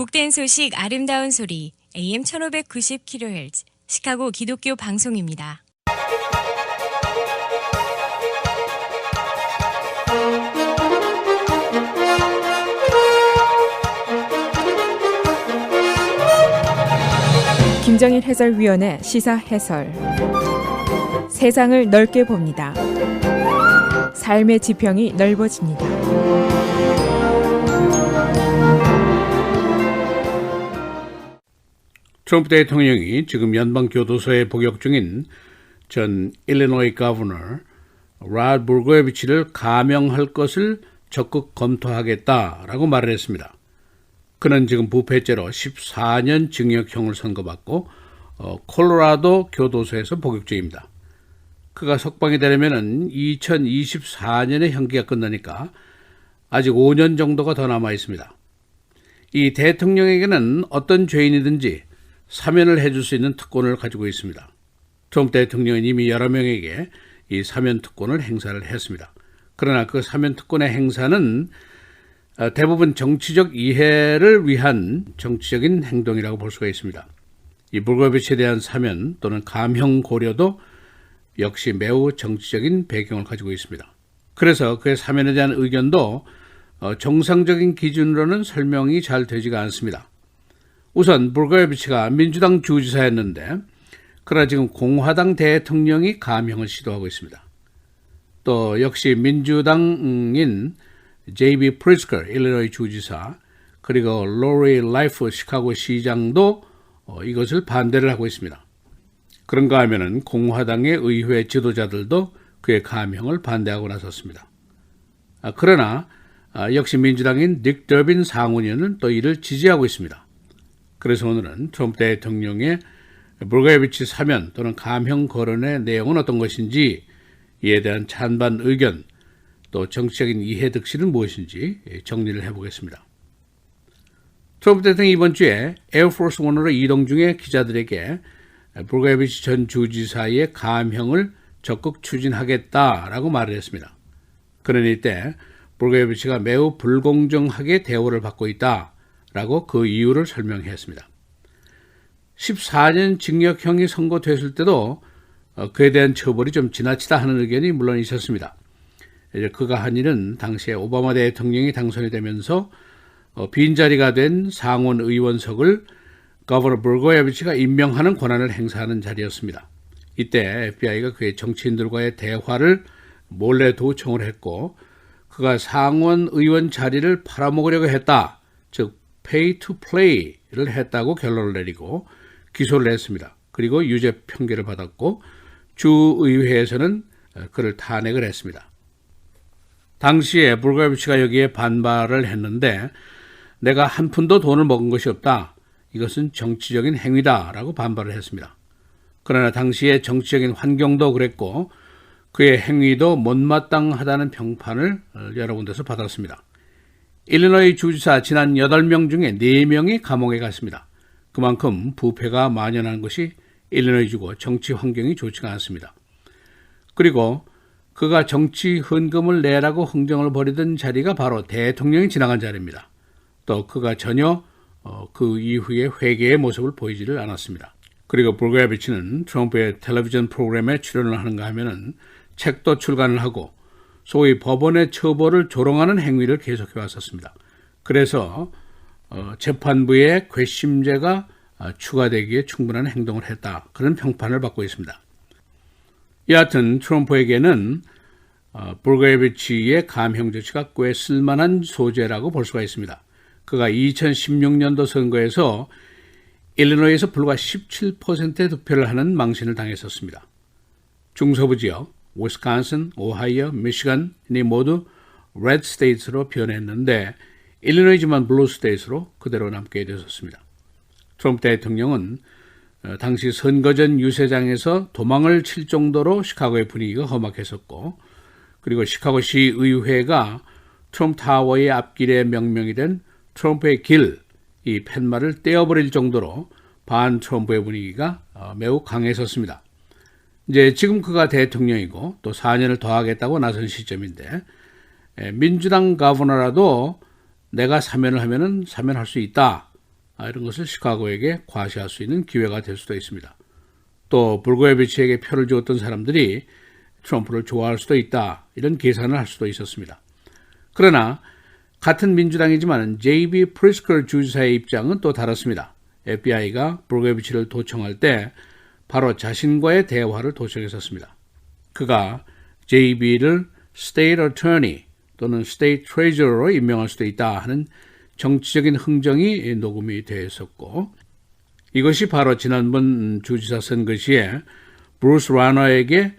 복된 소식 아름다운 소리 AM 1590kHz 시카고 기독교 방송입니다. 김정일 해설위원의 시사 해설. 세상을 넓게 봅니다. 삶의 지평이 넓어집니다. 트럼프 대통령이 지금 연방교도소에 복역 중인 전 일리노이 거버너 라드 불고예비치를 감형할 것을 적극 검토하겠다라고 말을 했습니다. 그는 지금 부패죄로 14년 징역형을 선고받고 콜로라도 교도소에서 복역 중입니다. 그가 석방이 되려면 2024년에 형기가 끝나니까 아직 5년 정도가 더 남아 있습니다. 이 대통령에게는 어떤 죄인이든지 사면을 해줄 수 있는 특권을 가지고 있습니다. 트럼프 대통령은 이미 여러 명에게 이 사면 특권을 행사를 했습니다. 그러나 그 사면 특권의 행사는 대부분 정치적 이해를 위한 정치적인 행동이라고 볼 수가 있습니다. 이 불고예비치에 대한 사면 또는 감형 고려도 역시 매우 정치적인 배경을 가지고 있습니다. 그래서 그의 사면에 대한 의견도 정상적인 기준으로는 설명이 잘 되지가 않습니다. 우선 불고예비치가 민주당 주지사였는데 그러나 지금 공화당 대통령이 감형을 시도하고 있습니다. 또 역시 민주당인 J.B. 프리스커 일리노이 주지사 그리고 로리 라이프 시카고 시장도 이것을 반대를 하고 있습니다. 그런가 하면은 공화당의 의회 지도자들도 그의 감형을 반대하고 나섰습니다. 그러나 역시 민주당인 닉 더빈 상원의원은 또 이를 지지하고 있습니다. 그래서 오늘은 트럼프 대통령의 불고예비치 사면 또는 감형 거론의 내용은 어떤 것인지 이에 대한 찬반 의견 또 정치적인 이해득실은 무엇인지 정리를 해보겠습니다. 트럼프 대통령이 이번 주에 에어포스 원으로 이동 중에 기자들에게 불고예비치 전 주지사의 감형을 적극 추진하겠다라고 말을 했습니다. 그는 이때 불고예비치가 매우 불공정하게 대우를 받고 있다라고 그 이유를 설명했습니다. 14년 징역형이 선고됐을 때도 그에 대한 처벌이 좀 지나치다 하는 의견이 물론 있었습니다. 그가 한 일은 당시에 오바마 대통령이 당선이 되면서 빈자리가 된 상원 의원석을 거버너 불고예비치가 임명하는 권한을 행사하는 자리였습니다. 이때 FBI가 그의 정치인들과의 대화를 몰래 도청을 했고 그가 상원 의원 자리를 팔아먹으려고 했다. 즉 pay to play를 했다고 결론을 내리고 기소를 했습니다. 그리고 유죄 판결을 받았고 주의회에서는 그를 탄핵을 했습니다. 당시에 불고예비치가 여기에 반발을 했는데 내가 한 푼도 돈을 먹은 것이 없다. 이것은 정치적인 행위다라고 반발을 했습니다. 그러나 당시의 정치적인 환경도 그랬고 그의 행위도 못마땅하다는 평판을 여러 군데서 받았습니다. 일리노이 주지사 지난 8명 중에 4명이 감옥에 갔습니다. 그만큼 부패가 만연한 것이 일리노이주고 정치 환경이 좋지가 않습니다. 그리고 그가 정치 헌금을 내라고 흥정을 벌이던 자리가 바로 대통령이 지나간 자리입니다. 또 그가 전혀 그 이후에 회개의 모습을 보이지를 않았습니다. 그리고 불고예비치는 트럼프의 텔레비전 프로그램에 출연을 하는가 하면은 책도 출간을 하고 소위 법원의 처벌을 조롱하는 행위를 계속해 왔었습니다. 그래서 재판부의 괘씸죄가 추가되기에 충분한 행동을 했다. 그런 평판을 받고 있습니다. 여하튼 트럼프에게는 불고예비치의 감형 조치가 꽤 쓸만한 소재라고 볼 수가 있습니다. 그가 2016년도 선거에서 일리노이에서 불과 17%의 득표를 하는 망신을 당했었습니다. 중서부 지역, 위스콘신, 오하이오, 미시간이 모두 레드 스테이트로 변했는데 일리노이지만 블루 스테이트로 그대로 남게 되었습니다. 트럼프 대통령은 당시 선거 전 유세장에서 도망을 칠 정도로 시카고의 분위기가 험악했었고 그리고 시카고시 의회가 트럼프 타워의 앞길에 명명이 된 트럼프의 길, 이 팻말을 떼어버릴 정도로 반 트럼프의 분위기가 매우 강했었습니다. 이제 지금 그가 대통령이고 또 4년을 더 하겠다고 나선 시점인데 민주당 거버너라도 내가 사면을 하면은 사면할 수 있다. 이런 것을 시카고에게 과시할 수 있는 기회가 될 수도 있습니다. 또 블고예비치에게 표를 주었던 사람들이 트럼프를 좋아할 수도 있다, 이런 계산을 할 수도 있었습니다. 그러나 같은 민주당이지만 J.B. 프리스컬 주지사의 입장은 또 다릅니다. FBI가 블고예비치를 도청할 때 바로 자신과의 대화를 도청했었습니다. 그가 J.B.를 State Attorney 또는 State Treasurer로 임명할 수도 있다 하는 정치적인 흥정이 녹음이 되어 있었고, 이것이 바로 지난번 주지사 선거 시에 브루스 라너에게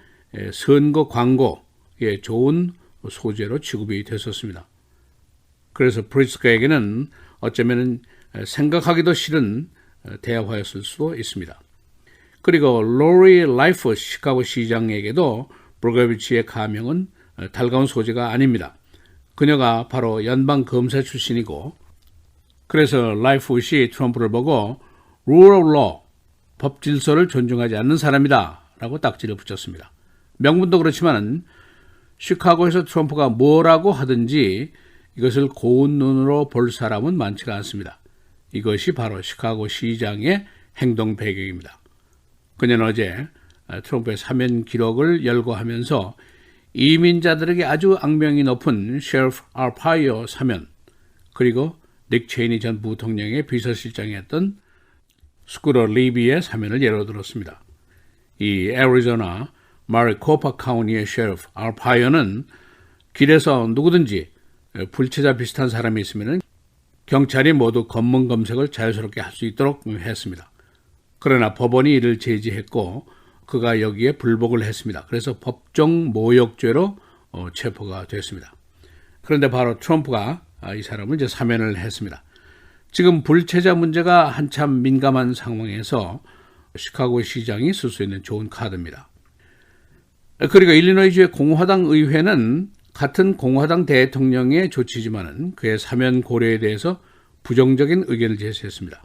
선거 광고에 좋은 소재로 취급이 됐었습니다. 그래서 프리스커에게는 어쩌면 생각하기도 싫은 대화였을 수도 있습니다. 그리고 로리 라이프 시카고 시장에게도 블고예비치의 가명은 달가운 소재가 아닙니다. 그녀가 바로 연방 검사 출신이고, 그래서 라이프시 트럼프를 보고 rule of law, 법 질서를 존중하지 않는 사람이다 라고 딱지를 붙였습니다. 명분도 그렇지만 시카고에서 트럼프가 뭐라고 하든지 이것을 고운 눈으로 볼 사람은 많지가 않습니다. 이것이 바로 시카고 시장의 행동 배경입니다. 그녀는 어제 트럼프의 사면 기록을 열거하면서 이민자들에게 아주 악명이 높은 셰리프 알파이어 사면, 그리고 닉 체이니 전 부통령의 비서실장이었던 스쿠터 리비의 사면을 예로 들었습니다. 이 애리조나 마리코파 카운티의 셰리프 알파이어는 길에서 누구든지 불체자 비슷한 사람이 있으면 경찰이 모두 검문 검색을 자유스럽게 할 수 있도록 했습니다. 그러나 법원이 이를 제지했고 그가 여기에 불복을 했습니다. 그래서 법정 모욕죄로 체포가 됐습니다. 그런데 바로 트럼프가 이 사람을 이제 사면을 했습니다. 지금 불체자 문제가 한참 민감한 상황에서 시카고 시장이 쓸 수 있는 좋은 카드입니다. 그리고 일리노이주의 공화당 의회는 같은 공화당 대통령의 조치지만은 그의 사면 고려에 대해서 부정적인 의견을 제시했습니다.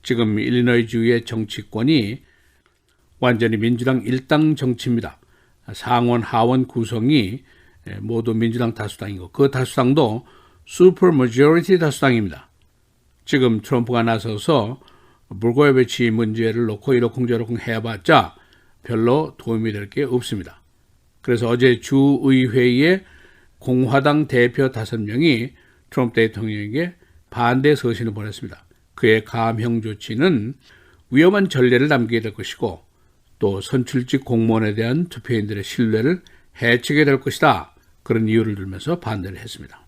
지금 일리노이주의 정치권이 완전히 민주당 일당 정치입니다. 상원, 하원 구성이 모두 민주당 다수당이고 그 다수당도 슈퍼 머저리티 다수당입니다. 지금 트럼프가 나서서 블고예비치 문제를 놓고 이러쿵저러쿵 해봤자 별로 도움이 될 게 없습니다. 그래서 어제 주의회의에 공화당 대표 5명이 트럼프 대통령에게 반대 서신을 보냈습니다. 그의 감형 조치는 위험한 전례를 남기게 될 것이고 또 선출직 공무원에 대한 투표인들의 신뢰를 해치게 될 것이다. 그런 이유를 들면서 반대를 했습니다.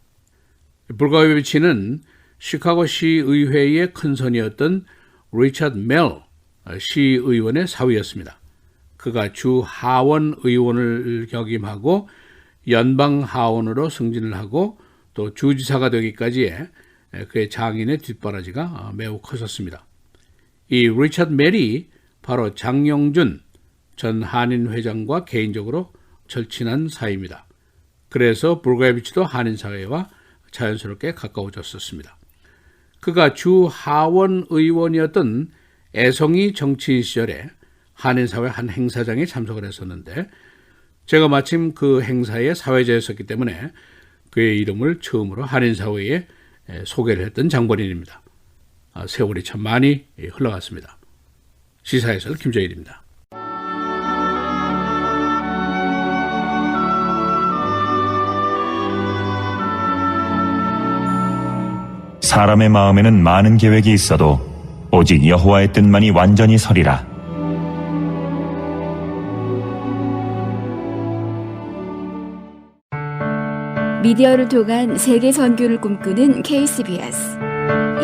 블고예비치는 시카고 시의회의 큰손이었던 리처드 멜 시의원의 사위였습니다. 그가 주 하원 의원을 역임하고 연방 하원으로 승진을 하고 또 주지사가 되기까지의 그의 장인의 뒷바라지가 매우 컸었습니다. 이 리처드 멜이 바로 장영준 전 한인 회장과 개인적으로 절친한 사이입니다. 그래서 블고예비치도 한인 사회와 자연스럽게 가까워졌었습니다. 그가 주 하원 의원이었던 애송이 정치인 시절에 한인사회 한 행사장에 참석을 했었는데 제가 마침 그 행사의 사회자였었기 때문에 그의 이름을 처음으로 한인사회에 소개를 했던 장본인입니다. 세월이 참 많이 흘러갔습니다. 시사해설 김정일입니다. 사람의 마음에는 많은 계획이 있어도 오직 여호와의 뜻만이 완전히 서리라. 미디어를 통한 세계 선교를 꿈꾸는 KCBS.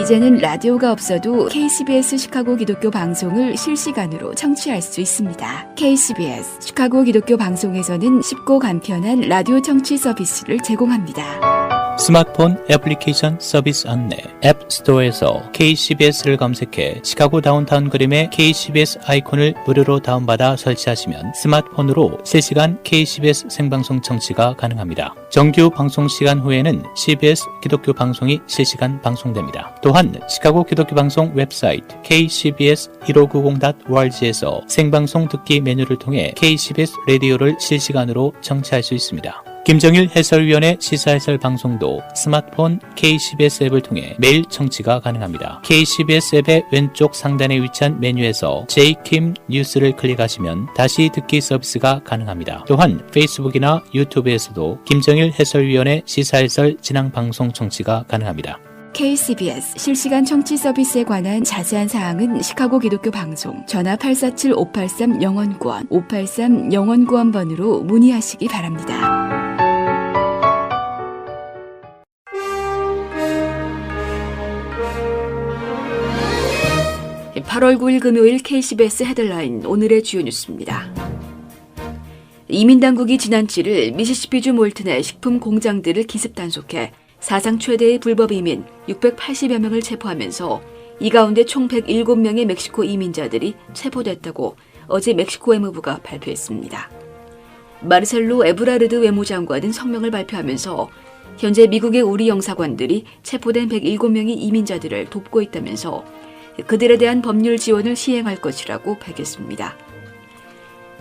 이제는 라디오가 없어도 KCBS 시카고 기독교 방송을 실시간으로 청취할 수 있습니다. KCBS 시카고 기독교 방송에서는 쉽고 간편한 라디오 청취 서비스를 제공합니다. 스마트폰 애플리케이션 서비스 안내 앱 스토어에서 KCBS를 검색해 시카고 다운타운 그림의 KCBS 아이콘을 무료로 다운받아 설치하시면 스마트폰으로 실시간 KCBS 생방송 청취가 가능합니다. 정규 방송 시간 후에는 CBS 기독교 방송이 실시간 방송됩니다. 또한 시카고 기독교 방송 웹사이트 kcbs1590.org에서 생방송 듣기 메뉴를 통해 KCBS 라디오를 실시간으로 청취할 수 있습니다. 김정일 해설위원의 시사해설 방송도 스마트폰 KCBS 앱을 통해 매일 청취가 가능합니다. KCBS 앱의 왼쪽 상단에 위치한 메뉴에서 J킴 뉴스를 클릭하시면 다시 듣기 서비스가 가능합니다. 또한 페이스북이나 유튜브에서도 김정일 해설위원의 시사해설 진행 방송 청취가 가능합니다. KCBS 실시간 청취 서비스에 관한 자세한 사항은 시카고 기독교 방송 전화 847-583-영원구원 583-영원구원번으로 문의하시기 바랍니다. 8월 9일 금요일 KCBS 헤드라인 오늘의 주요 뉴스입니다. 이민당국이 지난 7일 미시시피주 몰튼의 식품 공장들을 기습 단속해 사상 최대의 불법 이민 680여 명을 체포하면서 이 가운데 총 107명의 멕시코 이민자들이 체포됐다고 어제 멕시코 외무부가 발표했습니다. 마르셀로 에브라르드 외무장관은 성명을 발표하면서 현재 미국의 우리 영사관들이 체포된 107명의 이민자들을 돕고 있다면서 그들에 대한 법률 지원을 시행할 것이라고 밝혔습니다.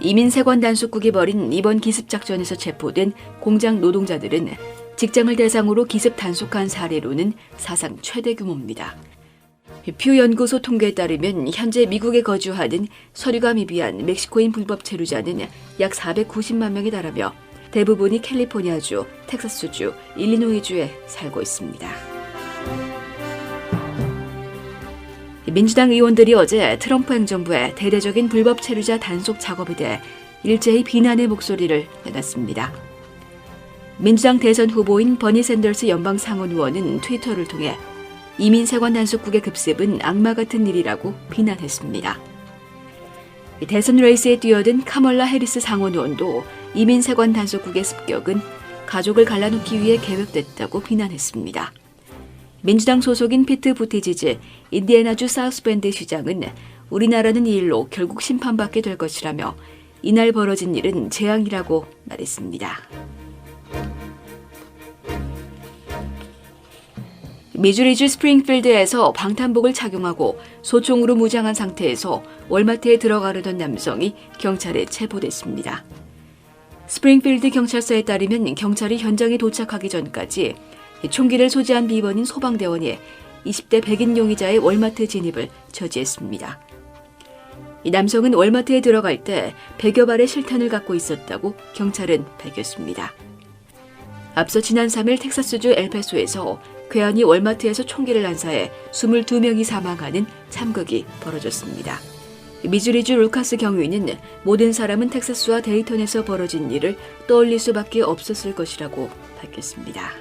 이민세관 단속국이 벌인 이번 기습작전에서 체포된 공장 노동자들은 직장을 대상으로 기습 단속한 사례로는 사상 최대 규모입니다. 퓨 연구소 통계에 따르면 현재 미국에 거주하는 서류가 미비한 멕시코인 불법 체류자는 약 490만 명에 달하며 대부분이 캘리포니아주, 텍사스주, 일리노이주에 살고 있습니다. 민주당 의원들이 어제 트럼프 행정부의 대대적인 불법 체류자 단속 작업에 대해 일제히 비난의 목소리를 내놨습니다. 민주당 대선 후보인 버니 샌더스 연방 상원 의원은 트위터를 통해 이민세관 단속국의 급습은 악마 같은 일이라고 비난했습니다. 대선 레이스에 뛰어든 카멀라 해리스 상원 의원도 이민세관 단속국의 습격은 가족을 갈라놓기 위해 계획됐다고 비난했습니다. 민주당 소속인 피트 부티지지 인디애나주 사우스밴드 시장은 우리나라는 이 일로 결국 심판받게 될 것이라며 이날 벌어진 일은 재앙이라고 말했습니다. 미주리주 스프링필드에서 방탄복을 착용하고 소총으로 무장한 상태에서 월마트에 들어가려던 남성이 경찰에 체포됐습니다. 스프링필드 경찰서에 따르면 경찰이 현장에 도착하기 전까지 총기를 소지한 비번인 소방대원이 20대 백인 용의자의 월마트 진입을 저지했습니다. 이 남성은 월마트에 들어갈 때 100여 발의 실탄을 갖고 있었다고 경찰은 밝혔습니다. 앞서 지난 3일 텍사스주 엘파소에서 괴한이 월마트에서 총기를 난사해 22명이 사망하는 참극이 벌어졌습니다. 미주리주 루카스 경위는 모든 사람은 텍사스와 데이턴에서 벌어진 일을 떠올릴 수밖에 없었을 것이라고 밝혔습니다.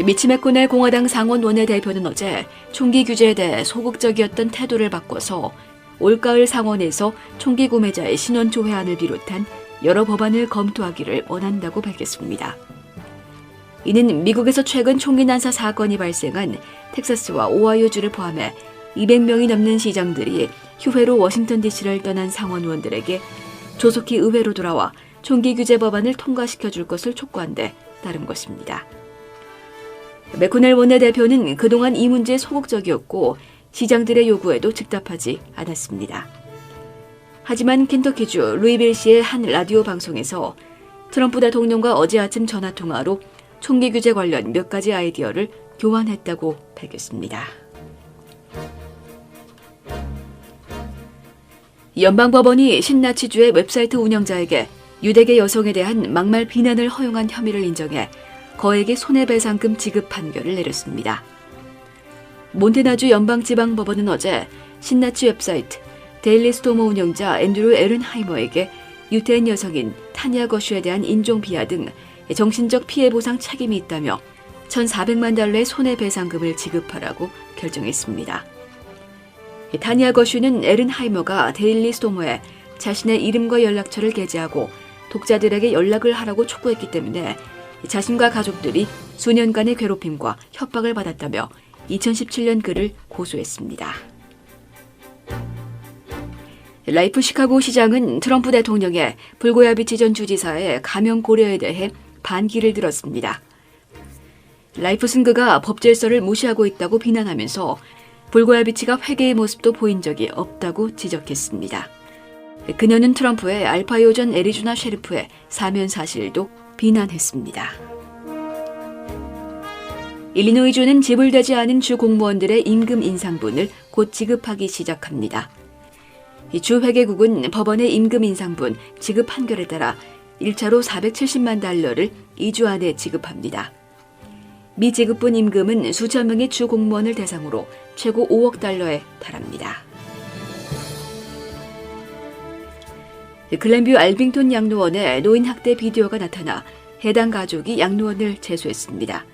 미치 맥코넬 공화당 상원 원내대표는 어제 총기 규제에 대해 소극적이었던 태도를 바꿔서 올가을 상원에서 총기 구매자의 신원 조회안을 비롯한 여러 법안을 검토하기를 원한다고 밝혔습니다. 이는 미국에서 최근 총기 난사 사건이 발생한 텍사스와 오하이오주를 포함해 200명이 넘는 시장들이 휴회로 워싱턴 DC를 떠난 상원 의원들에게 조속히 의회로 돌아와 총기 규제 법안을 통과시켜줄 것을 촉구한 데 따른 것입니다. 맥코넬 원내대표는 그동안 이 문제에 소극적이었고 시장들의 요구에도 즉답하지 않았습니다. 하지만 켄터키주 루이빌시의 한 라디오 방송에서 트럼프 대통령과 어제 아침 전화통화로 총기 규제 관련 몇 가지 아이디어를 교환했다고 밝혔습니다. 연방법원이 신나치주의 웹사이트 운영자에게 유대계 여성에 대한 막말 비난을 허용한 혐의를 인정해 거액의 손해배상금 지급 판결을 내렸습니다. 몬테나주 연방지방법원은 어제 신나치 웹사이트 데일리 스토머 운영자 앤드류 에른하이머에게 유태인 여성인 타냐 거슈에 대한 인종비하 등 정신적 피해 보상 책임이 있다며 1,400만 달러의 손해배상금을 지급하라고 결정했습니다. 타냐 거슈는 에른하이머가 데일리 스토머에 자신의 이름과 연락처를 게재하고 독자들에게 연락을 하라고 촉구했기 때문에 자신과 가족들이 수년간의 괴롭힘과 협박을 받았다며 2017년 그를 고소했습니다. 라이프 시카고 시장은 트럼프 대통령의 블고야비치 전 주지사의 감형 고려에 대해 반기를 들었습니다. 라이프슨 그가 법 질서를 무시하고 있다고 비난하면서 블고야비치가 회개의 모습도 보인 적이 없다고 지적했습니다. 그녀는 트럼프의 알파이오 전 애리조나 셰리프의 사면 사실도 비난했습니다. 일리노이주는 지불되지 않은 주 공무원들의 임금 인상분을 곧 지급하기 시작합니다. 주 회계국은 법원의 임금 인상분 지급 판결에 따라 1차로 470만 달러를 2주 안에 지급합니다. 미지급분 임금은 수천 명의 주 공무원을 대상으로 최고 5억 달러에 달합니다. 글렌뷰 알빙톤 양로원에 노인 학대 비디오가 나타나 해당 가족이 양로원을 제소했습니다.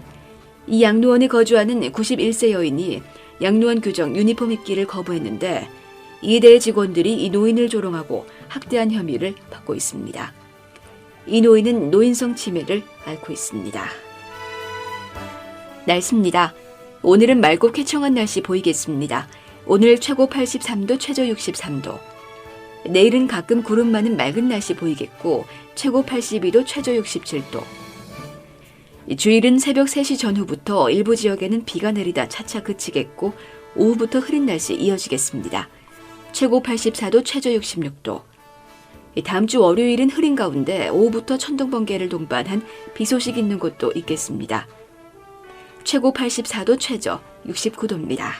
이 양로원에 거주하는 91세 여인이 양로원 규정 유니폼 입기를 거부했는데 이대 직원들이 이 노인을 조롱하고 학대한 혐의를 받고 있습니다. 이 노인은 노인성 치매를 앓고 있습니다. 날씨입니다. 오늘은 맑고 쾌청한 날씨 보이겠습니다. 오늘 최고 83도, 최저 63도. 내일은 가끔 구름 많은 맑은 날씨 보이겠고 최고 82도, 최저 67도. 주일은 새벽 3시 전후부터 일부 지역에는 비가 내리다 차차 그치겠고 오후부터 흐린 날씨 이어지겠습니다. 최고 84도, 최저 66도. 다음 주 월요일은 흐린 가운데 오후부터 천둥번개를 동반한 비 소식 있는 곳도 있겠습니다. 최고 84도, 최저 69도입니다.